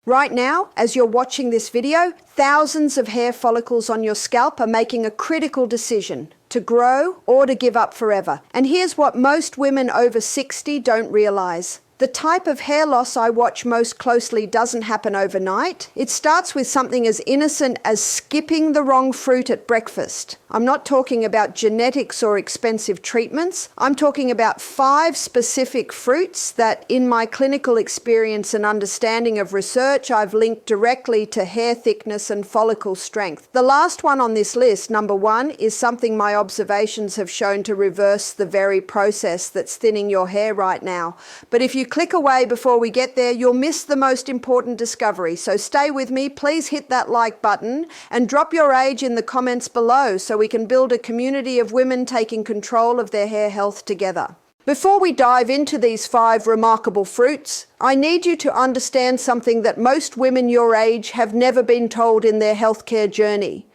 Right now, as you're watching this video, thousands of hair follicles on your scalp are making a critical decision to grow or to give up forever. And here's what most women over 60 don't realize. The type of hair loss I watch most closely doesn't happen overnight. It starts with something as innocent as skipping the wrong fruit at breakfast. I'm not talking about genetics or expensive treatments. I'm talking about 5 specific fruits that, in my clinical experience and understanding of research, I've linked directly to hair thickness and follicle strength. The last one on this list, number 1, is something my observations have shown to reverse the very process that's thinning your hair right now. But if you click away before we get there, you'll miss the most important discovery. So stay with me, please hit that like button and drop your age in the comments below so we can build a community of women taking control of their hair health together. Before we dive into these 5 remarkable fruits, I need you to understand something that most women your age have never been told in their healthcare journey.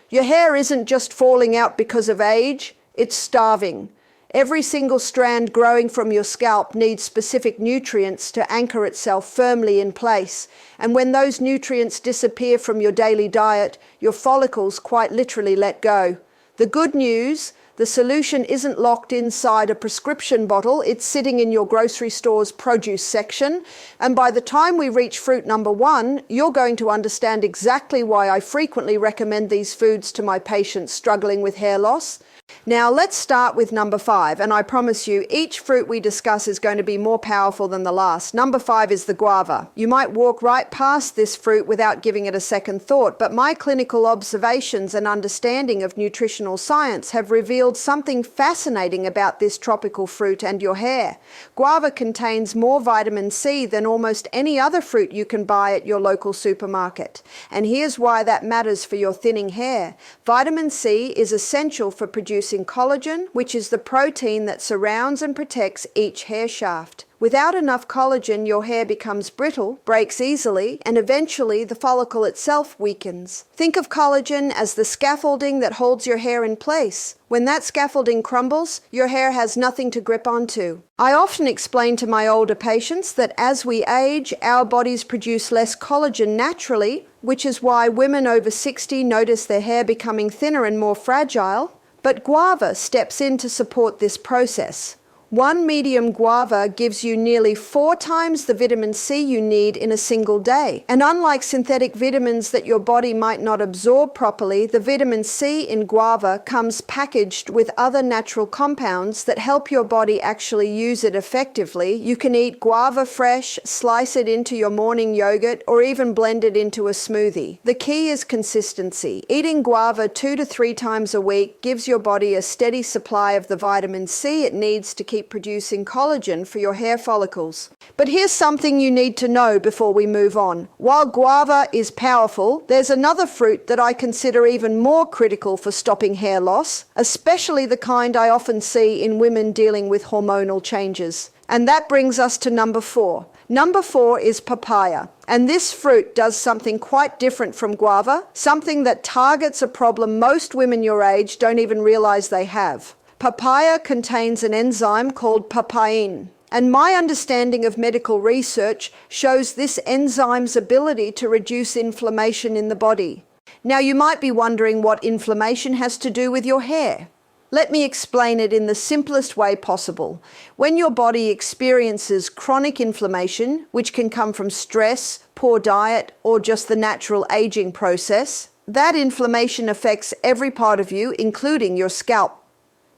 Your hair isn't just falling out because of age, it's starving. Every single strand growing from your scalp needs specific nutrients to anchor itself firmly in place. And when those nutrients disappear from your daily diet, your follicles quite literally let go. The good news, the solution isn't locked inside a prescription bottle, it's sitting in your grocery store's produce section. And by the time we reach fruit number 1, you're going to understand exactly why I frequently recommend these foods to my patients struggling with hair loss. Now let's start with number 5, and I promise you each fruit we discuss is going to be more powerful than the last. Number 5 is the guava. You might walk right past this fruit without giving it a second thought, but my clinical observations and understanding of nutritional science have revealed something fascinating about this tropical fruit and your hair. Guava contains more vitamin C than almost any other fruit you can buy at your local supermarket. And here's why that matters for your thinning hair. Vitamin C is essential for producing collagen, which is the protein that surrounds and protects each hair shaft. Without enough collagen, your hair becomes brittle, breaks easily, and eventually the follicle itself weakens. Think of collagen as the scaffolding that holds your hair in place. When that scaffolding crumbles, your hair has nothing to grip onto. I often explain to my older patients that as we age, our bodies produce less collagen naturally, which is why women over 60 notice their hair becoming thinner and more fragile. But guava steps in to support this process. One medium guava gives you nearly 4 times the vitamin C you need in a single day. And unlike synthetic vitamins that your body might not absorb properly, the vitamin C in guava comes packaged with other natural compounds that help your body actually use it effectively. You can eat guava fresh, slice it into your morning yogurt, or even blend it into a smoothie. The key is consistency. Eating guava 2 to 3 times a week gives your body a steady supply of the vitamin C it needs to keep producing collagen for your hair follicles. But here's something you need to know before we move on. While guava is powerful, there's another fruit that I consider even more critical for stopping hair loss, especially the kind I often see in women dealing with hormonal changes. And that brings us to number 4. Number 4 is papaya. And this fruit does something quite different from guava, something that targets a problem most women your age don't even realize they have. Papaya contains an enzyme called papain, and my understanding of medical research shows this enzyme's ability to reduce inflammation in the body. Now you might be wondering what inflammation has to do with your hair. Let me explain it in the simplest way possible. When your body experiences chronic inflammation, which can come from stress, poor diet, or just the natural aging process, that inflammation affects every part of you, including your scalp.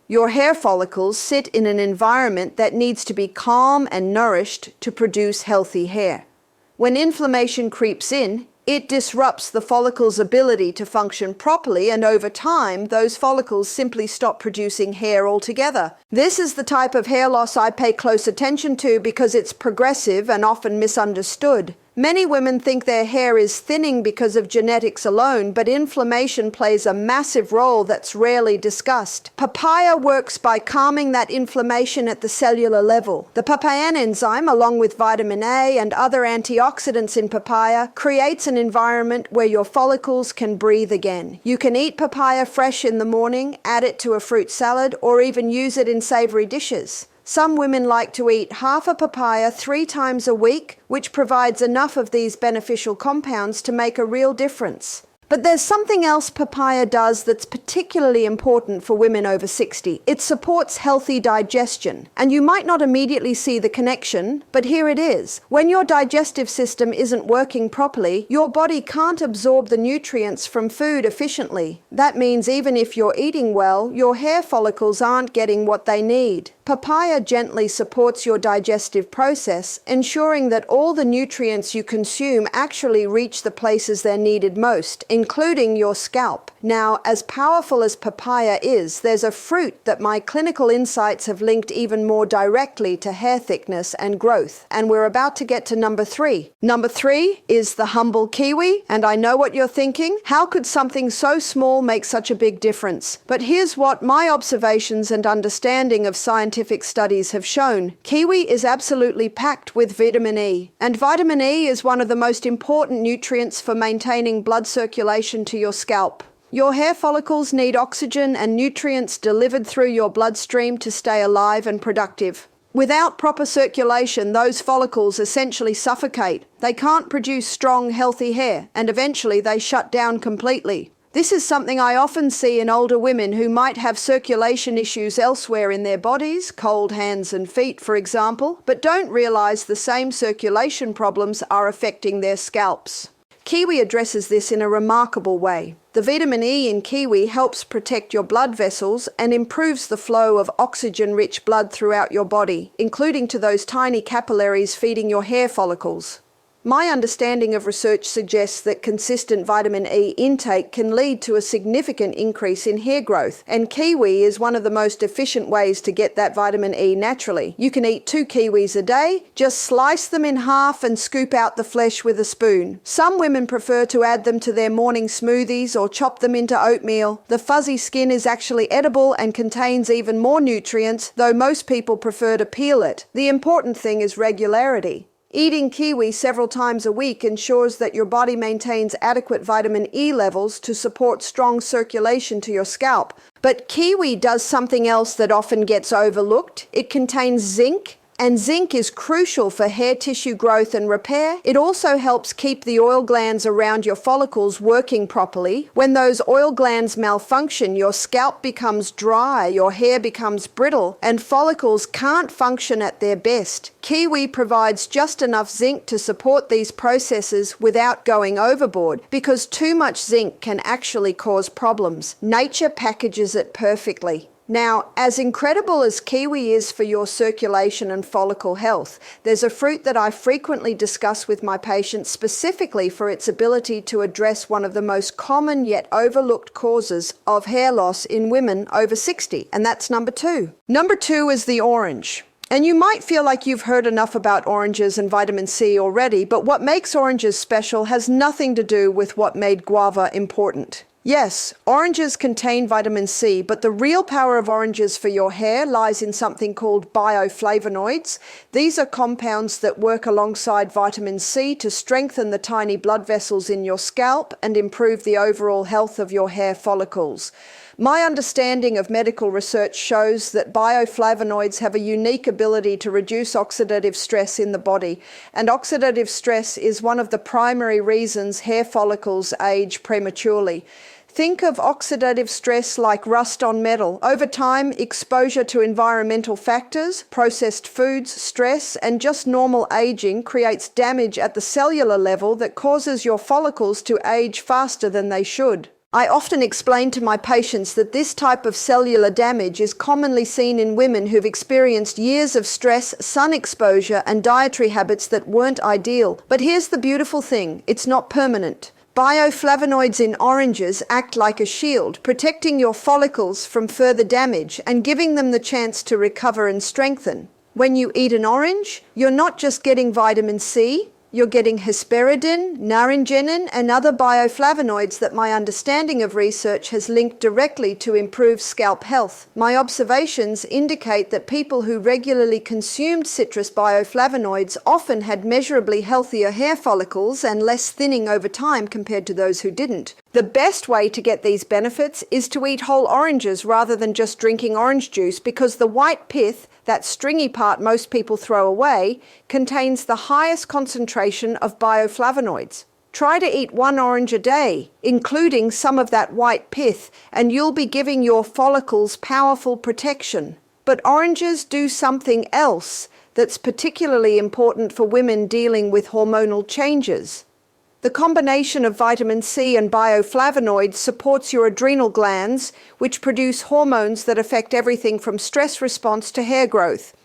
Your hair follicles sit in an environment that needs to be calm and nourished to produce healthy hair. When inflammation creeps in, it disrupts the follicle's ability to function properly, and over time, those follicles simply stop producing hair altogether. This is the type of hair loss I pay close attention to because it's progressive and often misunderstood. Many women think their hair is thinning because of genetics alone, but inflammation plays a massive role that's rarely discussed. Papaya works by calming that inflammation at the cellular level. The papain enzyme, along with vitamin A and other antioxidants in papaya, creates an environment where your follicles can breathe again. You can eat papaya fresh in the morning, add it to a fruit salad, or even use it in savory dishes. Some women like to eat half a papaya 3 times a week, which provides enough of these beneficial compounds to make a real difference. But there's something else papaya does that's particularly important for women over 60. It supports healthy digestion. And you might not immediately see the connection, but here it is. When your digestive system isn't working properly, your body can't absorb the nutrients from food efficiently. That means even if you're eating well, your hair follicles aren't getting what they need. Papaya gently supports your digestive process, ensuring that all the nutrients you consume actually reach the places they're needed most, including your scalp. Now, as powerful as papaya is, there's a fruit that my clinical insights have linked even more directly to hair thickness and growth. And we're about to get to number 3. Number 3 is the humble kiwi, and I know what you're thinking. How could something so small make such a big difference? But here's what my observations and understanding of scientific studies have shown. Kiwi is absolutely packed with vitamin E, and vitamin E is one of the most important nutrients for maintaining blood circulation to your scalp. Your hair follicles need oxygen and nutrients delivered through your bloodstream to stay alive and productive. Without proper circulation, those follicles essentially suffocate. They can't produce strong, healthy hair, and eventually they shut down completely. This is something I often see in older women who might have circulation issues elsewhere in their bodies, cold hands and feet, for example, but don't realize the same circulation problems are affecting their scalps. Kiwi addresses this in a remarkable way. The vitamin E in kiwi helps protect your blood vessels and improves the flow of oxygen-rich blood throughout your body, including to those tiny capillaries feeding your hair follicles. My understanding of research suggests that consistent vitamin E intake can lead to a significant increase in hair growth, and kiwi is one of the most efficient ways to get that vitamin E naturally. You can eat 2 kiwis a day, just slice them in half and scoop out the flesh with a spoon. Some women prefer to add them to their morning smoothies or chop them into oatmeal. The fuzzy skin is actually edible and contains even more nutrients, though most people prefer to peel it. The important thing is regularity. Eating kiwi several times a week ensures that your body maintains adequate vitamin E levels to support strong circulation to your scalp. But kiwi does something else that often gets overlooked. It contains zinc, and zinc is crucial for hair tissue growth and repair. It also helps keep the oil glands around your follicles working properly. When those oil glands malfunction, your scalp becomes dry, your hair becomes brittle, and follicles can't function at their best. Kiwi provides just enough zinc to support these processes without going overboard, because too much zinc can actually cause problems. Nature packages it perfectly. Now, as incredible as kiwi is for your circulation and follicle health, there's a fruit that I frequently discuss with my patients specifically for its ability to address one of the most common yet overlooked causes of hair loss in women over 60, and that's number 2. Number 2 is the orange. And you might feel like you've heard enough about oranges and vitamin C already, but what makes oranges special has nothing to do with what made guava important. Yes, oranges contain vitamin C, but the real power of oranges for your hair lies in something called bioflavonoids. These are compounds that work alongside vitamin C to strengthen the tiny blood vessels in your scalp and improve the overall health of your hair follicles. My understanding of medical research shows that bioflavonoids have a unique ability to reduce oxidative stress in the body, and oxidative stress is one of the primary reasons hair follicles age prematurely. Think of oxidative stress like rust on metal. Over time, exposure to environmental factors, processed foods, stress, and just normal aging creates damage at the cellular level that causes your follicles to age faster than they should. I often explain to my patients that this type of cellular damage is commonly seen in women who've experienced years of stress, sun exposure, and dietary habits that weren't ideal. But here's the beautiful thing, it's not permanent. Bioflavonoids in oranges act like a shield, protecting your follicles from further damage and giving them the chance to recover and strengthen. When you eat an orange, you're not just getting vitamin C, you're getting hesperidin, naringenin, and other bioflavonoids that my understanding of research has linked directly to improved scalp health. My observations indicate that people who regularly consumed citrus bioflavonoids often had measurably healthier hair follicles and less thinning over time compared to those who didn't. The best way to get these benefits is to eat whole oranges rather than just drinking orange juice, because the white pith, that stringy part most people throw away, contains the highest concentration of bioflavonoids. Try to eat 1 orange a day, including some of that white pith, and you'll be giving your follicles powerful protection. But oranges do something else that's particularly important for women dealing with hormonal changes. The combination of vitamin C and bioflavonoids supports your adrenal glands, which produce hormones that affect everything from stress response to hair growth.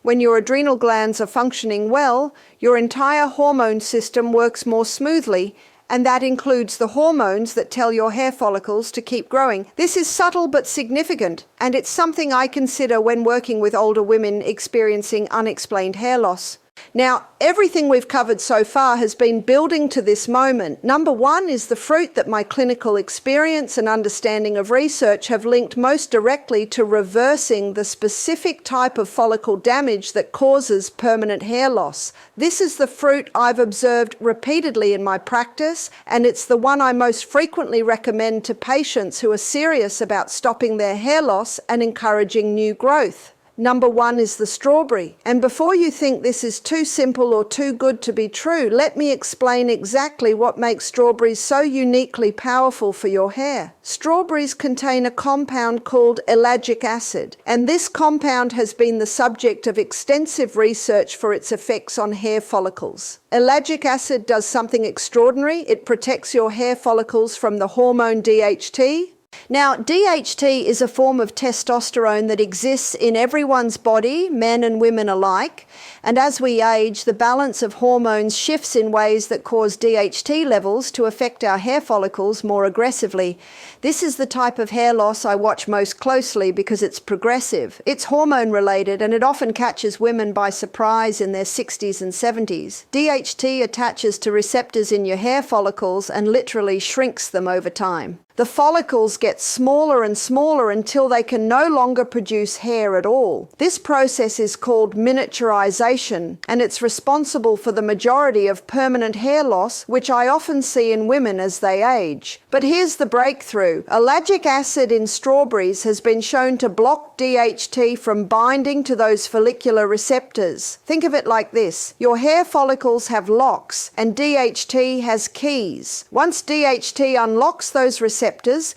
When your adrenal glands are functioning well, your entire hormone system works more smoothly, and that includes the hormones that tell your hair follicles to keep growing. This is subtle but significant, and it's something I consider when working with older women experiencing unexplained hair loss. Now, everything we've covered so far has been building to this moment. Number 1 is the fruit that my clinical experience and understanding of research have linked most directly to reversing the specific type of follicle damage that causes permanent hair loss. This is the fruit I've observed repeatedly in my practice, and it's the one I most frequently recommend to patients who are serious about stopping their hair loss and encouraging new growth. Number 1 is the strawberry. And before you think this is too simple or too good to be true, let me explain exactly what makes strawberries so uniquely powerful for your hair. Strawberries contain a compound called ellagic acid, and this compound has been the subject of extensive research for its effects on hair follicles. Ellagic acid does something extraordinary. It protects your hair follicles from the hormone DHT. Now, DHT is a form of testosterone that exists in everyone's body, men and women alike, and as we age, the balance of hormones shifts in ways that cause DHT levels to affect our hair follicles more aggressively. This is the type of hair loss I watch most closely because it's progressive. It's hormone-related, and it often catches women by surprise in their 60s and 70s. DHT attaches to receptors in your hair follicles and literally shrinks them over time. The follicles get smaller and smaller until they can no longer produce hair at all. This process is called miniaturization, and it's responsible for the majority of permanent hair loss, which I often see in women as they age. But here's the breakthrough. Ellagic acid in strawberries has been shown to block DHT from binding to those follicular receptors. Think of it like this. Your hair follicles have locks, and DHT has keys. Once DHT unlocks those receptors,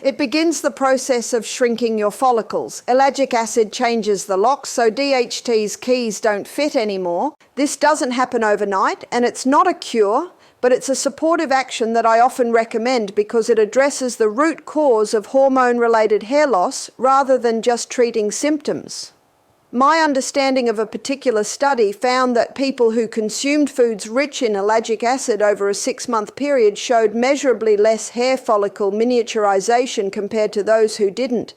it begins the process of shrinking your follicles. Ellagic acid changes the locks, so DHT's keys don't fit anymore. This doesn't happen overnight, and it's not a cure, but it's a supportive action that I often recommend because it addresses the root cause of hormone-related hair loss rather than just treating symptoms. My understanding of a particular study found that people who consumed foods rich in ellagic acid over a 6-month period showed measurably less hair follicle miniaturization compared to those who didn't.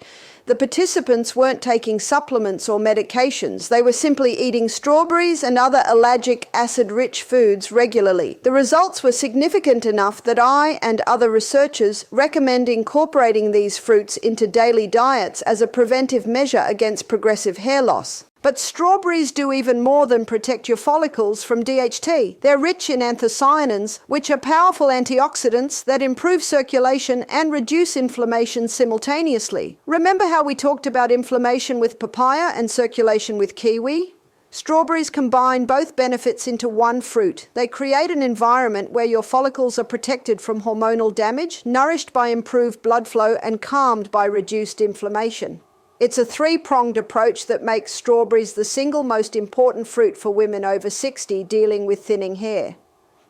The participants weren't taking supplements or medications. They were simply eating strawberries and other ellagic acid-rich foods regularly. The results were significant enough that I and other researchers recommend incorporating these fruits into daily diets as a preventive measure against progressive hair loss. But strawberries do even more than protect your follicles from DHT. They're rich in anthocyanins, which are powerful antioxidants that improve circulation and reduce inflammation simultaneously. Remember how we talked about inflammation with papaya and circulation with kiwi? Strawberries combine both benefits into one fruit. They create an environment where your follicles are protected from hormonal damage, nourished by improved blood flow, and calmed by reduced inflammation. It's a 3-pronged approach that makes strawberries the single most important fruit for women over 60 dealing with thinning hair.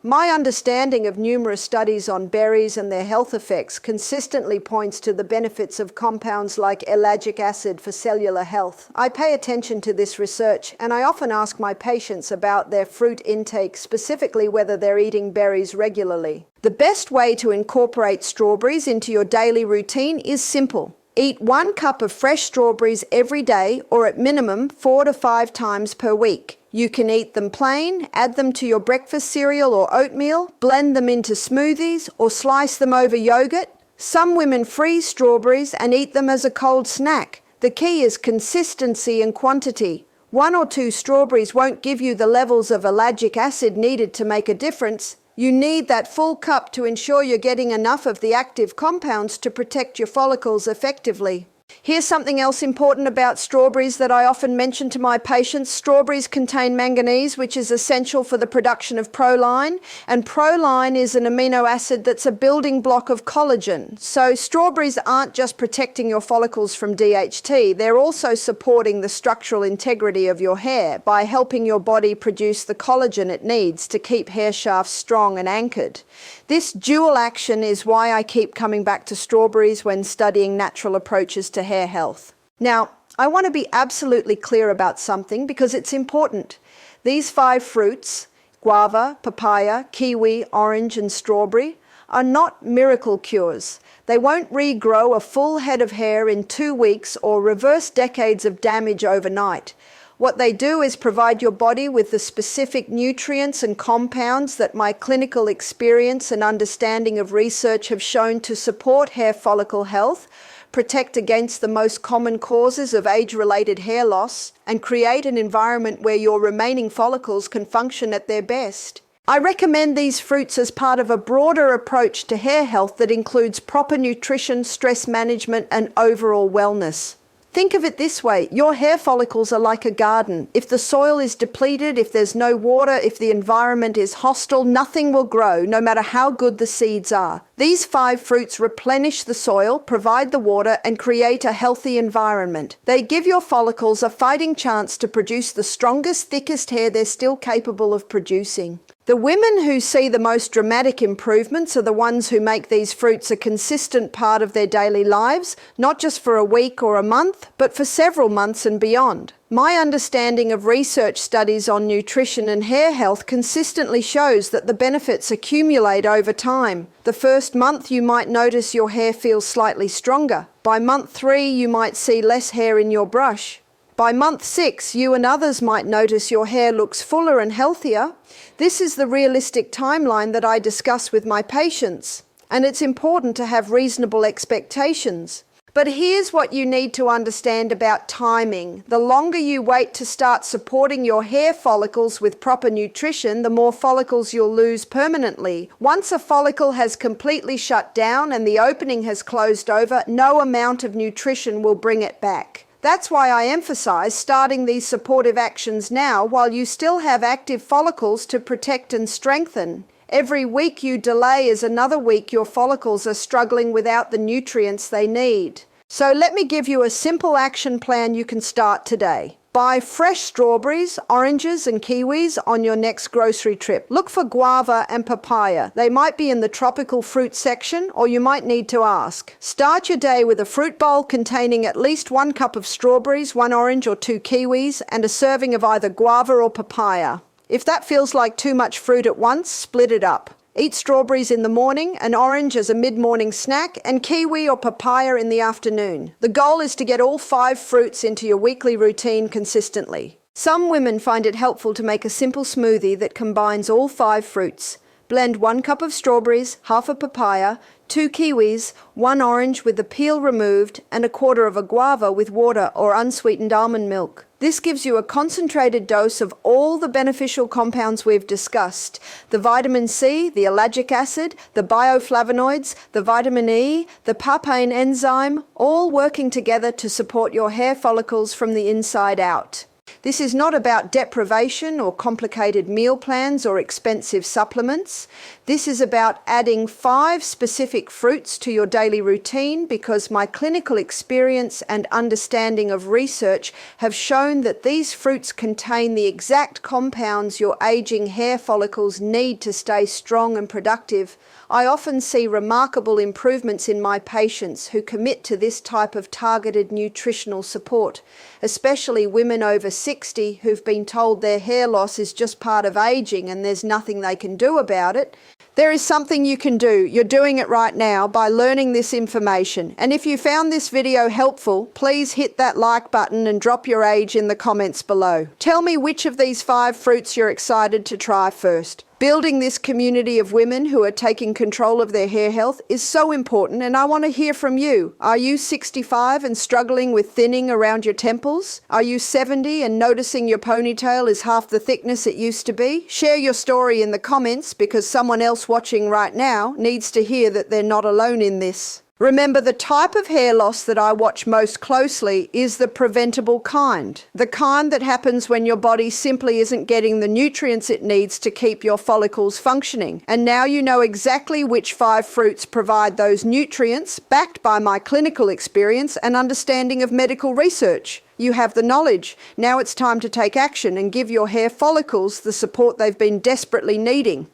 My understanding of numerous studies on berries and their health effects consistently points to the benefits of compounds like ellagic acid for cellular health. I pay attention to this research, and I often ask my patients about their fruit intake, specifically whether they're eating berries regularly. The best way to incorporate strawberries into your daily routine is simple. Eat 1 cup of fresh strawberries every day, or at minimum 4 to 5 times per week. You can eat them plain, add them to your breakfast cereal or oatmeal, blend them into smoothies, or slice them over yogurt. Some women freeze strawberries and eat them as a cold snack. The key is consistency and quantity. 1 or 2 strawberries won't give you the levels of ellagic acid needed to make a difference. You need that full cup to ensure you're getting enough of the active compounds to protect your follicles effectively. Here's something else important about strawberries that I often mention to my patients. Strawberries contain manganese, which is essential for the production of proline, and proline is an amino acid that's a building block of collagen. So strawberries aren't just protecting your follicles from DHT, they're also supporting the structural integrity of your hair by helping your body produce the collagen it needs to keep hair shafts strong and anchored. This dual action is why I keep coming back to strawberries when studying natural approaches to hair health. Now, I want to be absolutely clear about something because it's important. These 5 fruits, guava, papaya, kiwi, orange, and strawberry, are not miracle cures. They won't regrow a full head of hair in 2 weeks or reverse decades of damage overnight. What they do is provide your body with the specific nutrients and compounds that my clinical experience and understanding of research have shown to support hair follicle health, protect against the most common causes of age-related hair loss, and create an environment where your remaining follicles can function at their best. I recommend these fruits as part of a broader approach to hair health that includes proper nutrition, stress management, and overall wellness. Think of it this way, your hair follicles are like a garden. If the soil is depleted, if there's no water, if the environment is hostile, nothing will grow, no matter how good the seeds are. These 5 fruits replenish the soil, provide the water, and create a healthy environment. They give your follicles a fighting chance to produce the strongest, thickest hair they're still capable of producing. The women who see the most dramatic improvements are the ones who make these fruits a consistent part of their daily lives, not just for a week or a month, but for several months and beyond. My understanding of research studies on nutrition and hair health consistently shows that the benefits accumulate over time. The first month you might notice your hair feels slightly stronger. By month 3 you might see less hair in your brush. By month 6, you and others might notice your hair looks fuller and healthier. This is the realistic timeline that I discuss with my patients, and it's important to have reasonable expectations. But here's what you need to understand about timing. The longer you wait to start supporting your hair follicles with proper nutrition, the more follicles you'll lose permanently. Once a follicle has completely shut down and the opening has closed over, no amount of nutrition will bring it back. That's why I emphasize starting these supportive actions now while you still have active follicles to protect and strengthen. Every week you delay is another week your follicles are struggling without the nutrients they need. So let me give you a simple action plan you can start today. Buy fresh strawberries, oranges, and kiwis on your next grocery trip. Look for guava and papaya. They might be in the tropical fruit section, or you might need to ask. Start your day with a fruit bowl containing at least 1 cup of strawberries, 1 orange or 2 kiwis, and a serving of either guava or papaya. If that feels like too much fruit at once, split it up. Eat strawberries in the morning, an orange as a mid-morning snack, and kiwi or papaya in the afternoon. The goal is to get all 5 fruits into your weekly routine consistently. Some women find it helpful to make a simple smoothie that combines all 5 fruits. Blend 1 cup of strawberries, half a papaya, 2 kiwis, 1 orange with the peel removed, and a quarter of a guava with water or unsweetened almond milk. This gives you a concentrated dose of all the beneficial compounds we've discussed. The vitamin C, the ellagic acid, the bioflavonoids, the vitamin E, the papain enzyme, all working together to support your hair follicles from the inside out. This is not about deprivation or complicated meal plans or expensive supplements. This is about adding 5 specific fruits to your daily routine because my clinical experience and understanding of research have shown that these fruits contain the exact compounds your aging hair follicles need to stay strong and productive. I often see remarkable improvements in my patients who commit to this type of targeted nutritional support, especially women over 60 who've been told their hair loss is just part of aging and there's nothing they can do about it. There is something you can do. You're doing it right now by learning this information. And if you found this video helpful, please hit that like button and drop your age in the comments below. Tell me which of these 5 fruits you're excited to try first. Building this community of women who are taking control of their hair health is so important, and I want to hear from you. Are you 65 and struggling with thinning around your temples? Are you 70 and noticing your ponytail is half the thickness it used to be? Share your story in the comments, because someone else watching right now needs to hear that they're not alone in this. Remember, the type of hair loss that I watch most closely is the preventable kind. The kind that happens when your body simply isn't getting the nutrients it needs to keep your follicles functioning. And now you know exactly which 5 fruits provide those nutrients, backed by my clinical experience and understanding of medical research. You have the knowledge. Now it's time to take action and give your hair follicles the support they've been desperately needing.